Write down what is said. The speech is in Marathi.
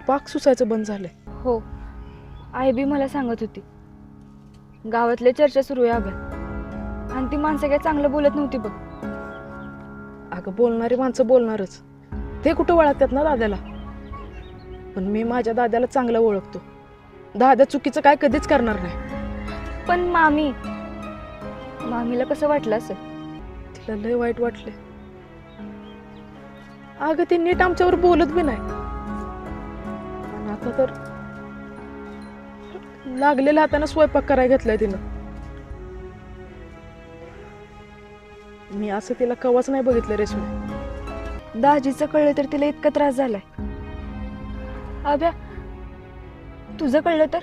पाक सुसायचं बंद झालंय. हो, आई बी मला सांगत होती. गावातले चर्चा सुरू आहे अभ्या, आणि ती माणसं काय चांगलं बोलत नव्हती बघ. अगं बोलणारी माणसं बोलणारच, ते कुठं वळखतात ना दाद्याला. पण मी माझ्या दाद्याला चांगलं ओळखतो. दाद्या चुकीचं काय कधीच करणार नाही. पण मामीला कसं वाटलं असेल? तिला लय वाईट वाटले. अगं ती नीट आमच्यावर बोलत बी नाही. पण आता तर लागलेल्या हाताने स्वयंपाक करायला घेतलाय तिनं. मी असं तिला कवाच नाही बघितलं रेशमी. दाजीचं कळलं तर तिला इतका त्रास झालाय. अभ्या, तुझं कळलं तर?